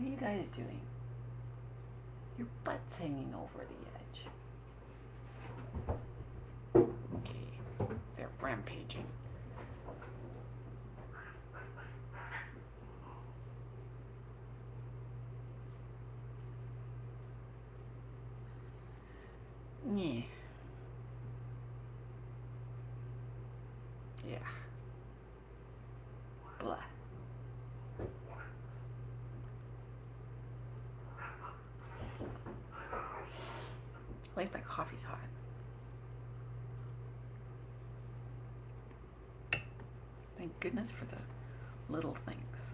are you guys doing? Your butt's hanging over the edge. Okay, they're rampaging. Yeah. Yeah. Blah. At least my coffee's hot. Thank goodness for the little things.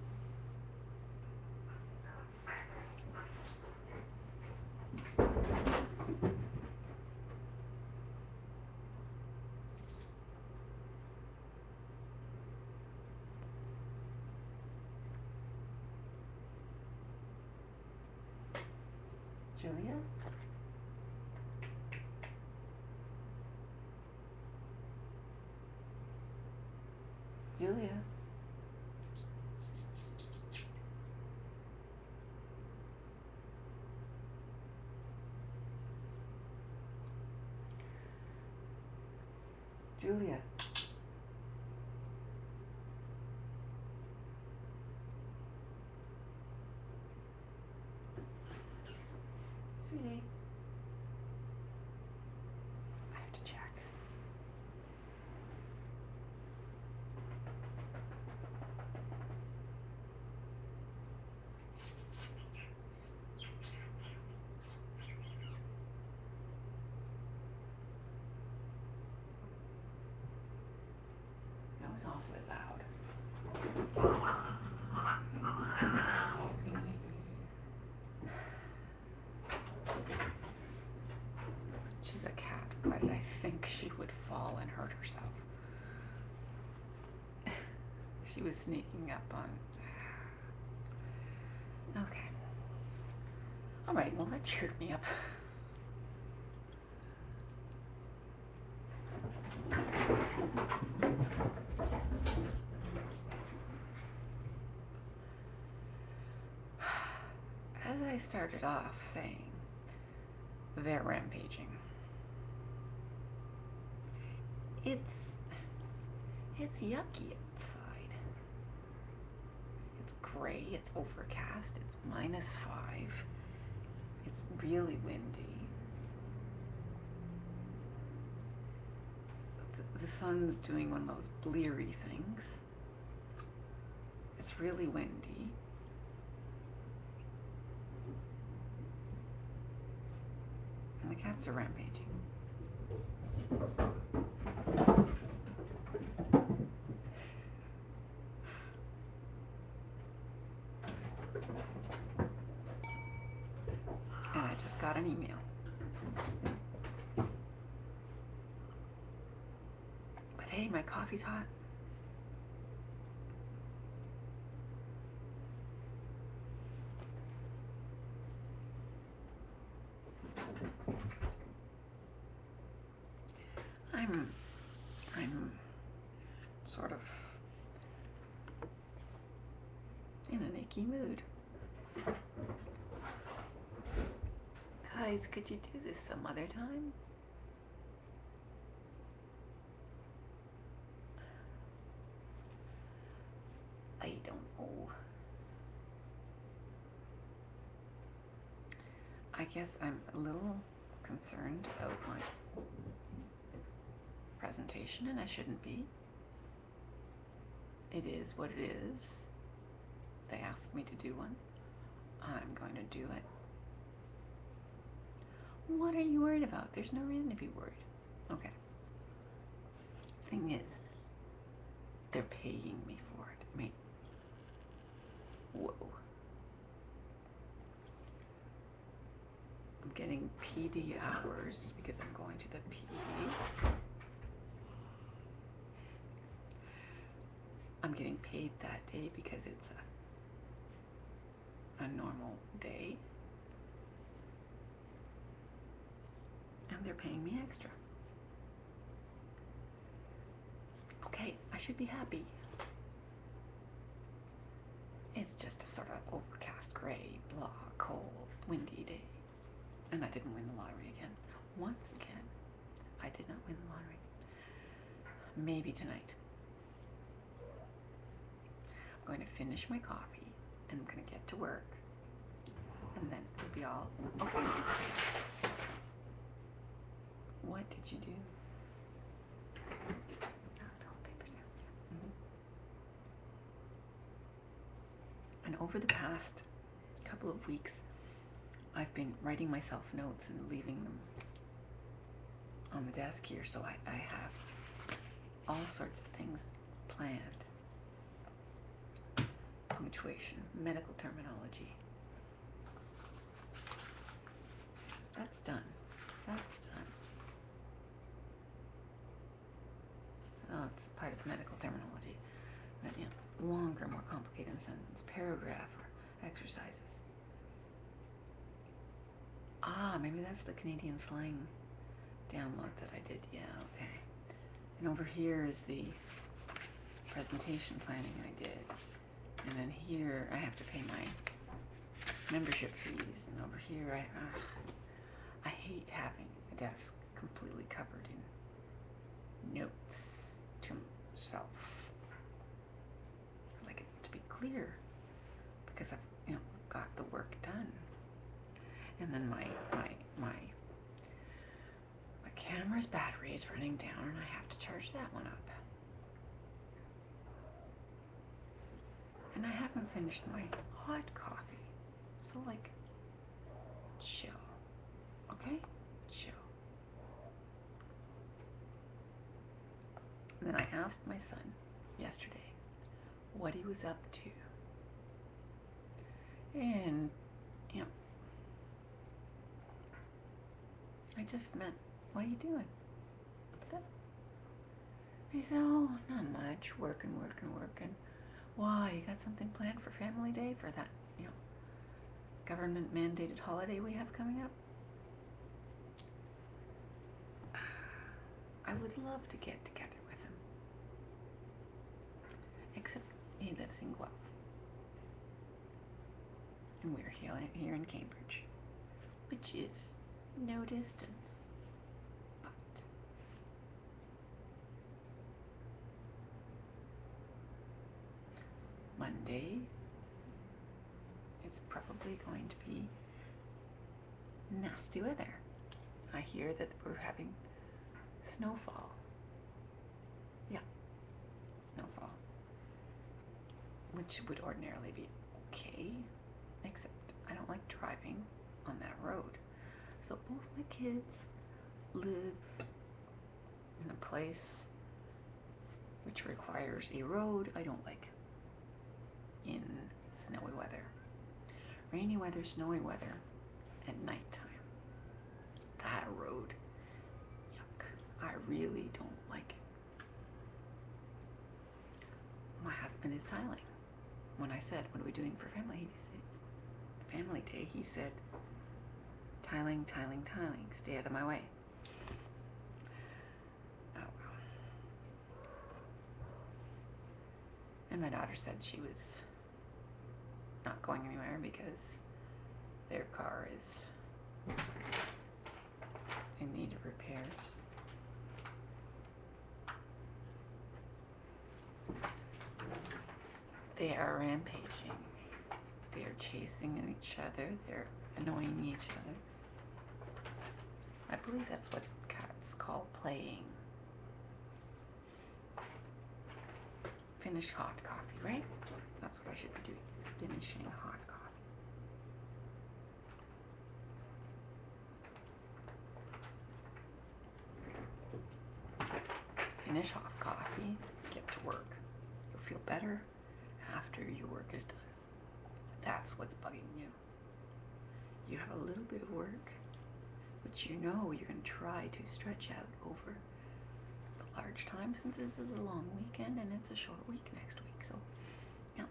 Julia? Julia? Julia? Sweetie? I have to check. That was awfully loud. She's a cat. Why did I think she would fall and hurt herself? She was sneaking up on... Okay. Alright, well that cheered me up. As I started off saying, they're rampaging. It's yucky outside. It's gray, it's overcast, it's -5. It's really windy. The sun's doing one of those bleary things. It's really windy. And the cats are rampaging. And I just got an email. But hey, my coffee's hot. I'm sort of in an icky mood. Guys, could you do this some other time? I don't know. I guess I'm a little concerned about my presentation, and I shouldn't be. It is what it is. They asked me to do one. I'm going to do it. What are you worried about? There's no reason to be worried. Okay. Thing is, they're paying me for it. I mean, whoa. I'm getting PD hours because I'm going to the PD. I'm getting paid that day because it's a normal day. And they're paying me extra. Okay, I should be happy. It's It's just a sort of overcast, gray, blah, cold, windy day. And I didn't win the lottery again. Once again, I did not win the lottery. Maybe tonight. I'm going to finish my coffee and I'm going to get to work. And then it'll be all okay. What did you do? And over the past couple of weeks, I've been writing myself notes and leaving them on the desk here, so I have all sorts of things planned. Punctuation, medical terminology. That's done. That's done. Oh, it's part of medical terminology. But, you know, longer, more complicated sentence, paragraph, or exercises. Ah, maybe that's the Canadian slang download that I did. Yeah, okay. And over here is the presentation planning I did. And then here I have to pay my membership fees. And over here I hate having a desk completely covered in notes to self. I like it to be clear because I've got the work done. And then my camera's battery is running down and I have to charge that one up. And I haven't finished my hot coffee. So like, chill. Okay? Chill. And then I asked my son yesterday what he was up to. And, I just meant, what are you doing? And he said, oh, not much. Working. Why? You got something planned for Family Day, for that, government mandated holiday we have coming up? I would love to get together with him. Except he lives in Guelph. And we're here in Cambridge, which is no distance. But Monday, it's probably going to be nasty weather. I hear that we're having snowfall. Yeah, snowfall. Which would ordinarily be okay, except I don't like driving on that road. So both my kids live in a place which requires a road I don't like in snowy weather. Rainy weather, snowy weather at nighttime. That road, yuck. I really don't like it. My husband is tiling. When I said, what are we doing for Family Day, he said, tiling, stay out of my way. Oh well. And my daughter said she was not going anywhere because their car is in need of repairs. They are rampaging. They are chasing each other. They're annoying each other. I believe that's what cats call playing. Finish hot coffee, right? That's what I should be doing. Finishing hot coffee. Finish hot coffee, get to work. You'll feel better after your work is done. That's what's bugging you. You have a little bit of work, which you know you're going to try to stretch out over the large time, since this is a long weekend and it's a short week next week. So, yeah.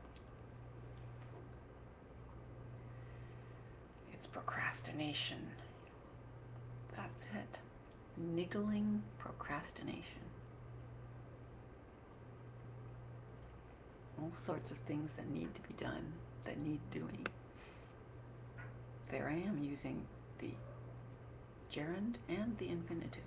It's procrastination. That's it. Niggling procrastination. all sorts of things that need to be done, that need doing. There I am using the gerund and the infinitive.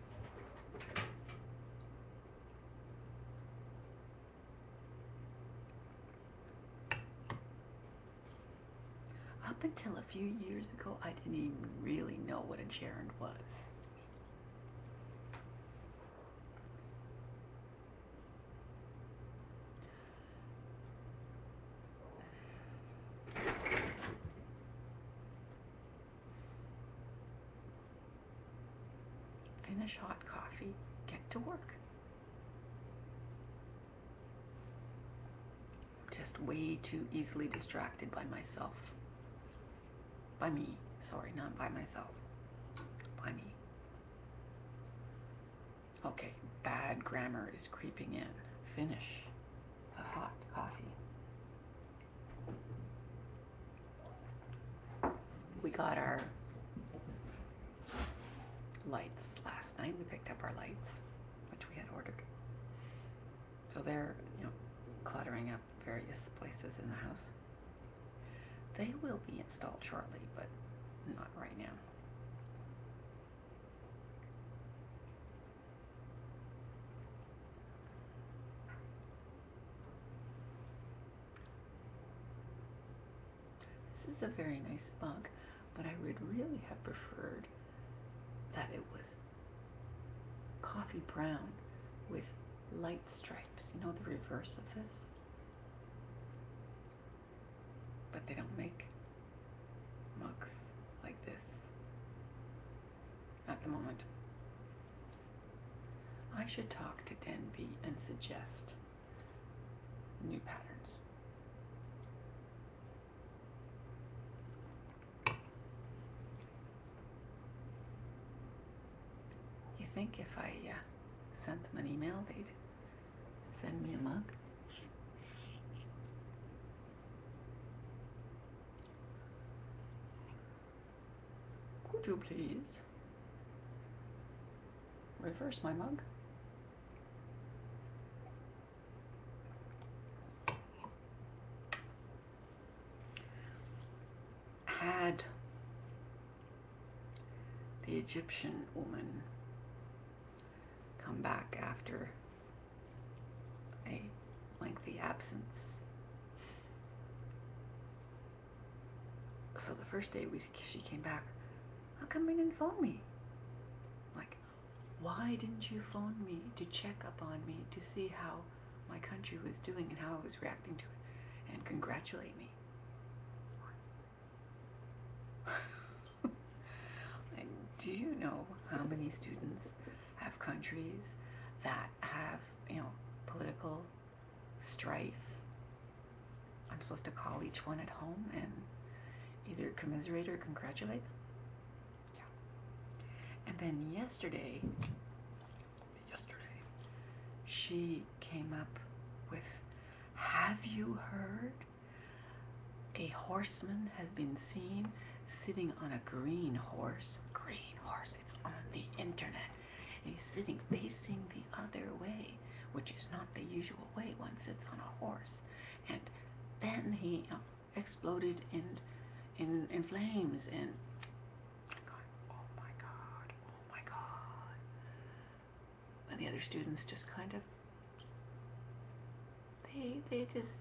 Up until a few years ago, I didn't even really know what a gerund was. Finish hot coffee, get to work. Just way too easily distracted by myself. By me, sorry, not by myself. By me. Okay, bad grammar is creeping in. Finish the hot coffee. We got our lights last night. We picked up our lights, which we had ordered. So they're, cluttering up various places in the house. They will be installed shortly, but not right now. This is a very nice mug, but I would really have preferred that it was coffee brown with light stripes. You know, the reverse of this? But they don't make mugs like this at the moment. I should talk to Denby and suggest new patterns. You think if I sent them an email, they'd send me a mug? Could you please reverse my mug? Had the Egyptian woman come back after a lengthy absence. So the first day she came back, how come you didn't phone me? Like, why didn't you phone me to check up on me, to see how my country was doing and how I was reacting to it, and congratulate me? And do you know how many students have countries that have, political strife? I'm supposed to call each one at home and either commiserate or congratulate them? Yeah. And then yesterday, she came up with, have you heard? A horseman has been seen sitting on a green horse. Green horse, it's on the internet. And he's sitting facing the other way, which is not the usual way one sits on a horse. And then he exploded in flames, and I'm going, oh my God. And the other students just kind of, they just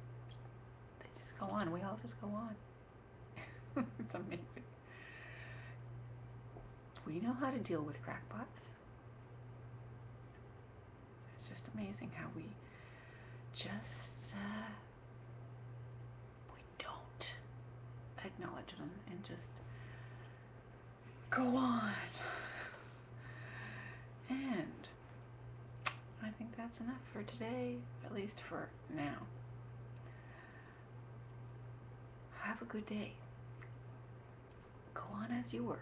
go on. We all just go on. It's amazing. We know how to deal with crackpots. It's just amazing how we just we don't acknowledge them and just go on. And I think that's enough for today, at least for now. Have a good day. Go on as you were.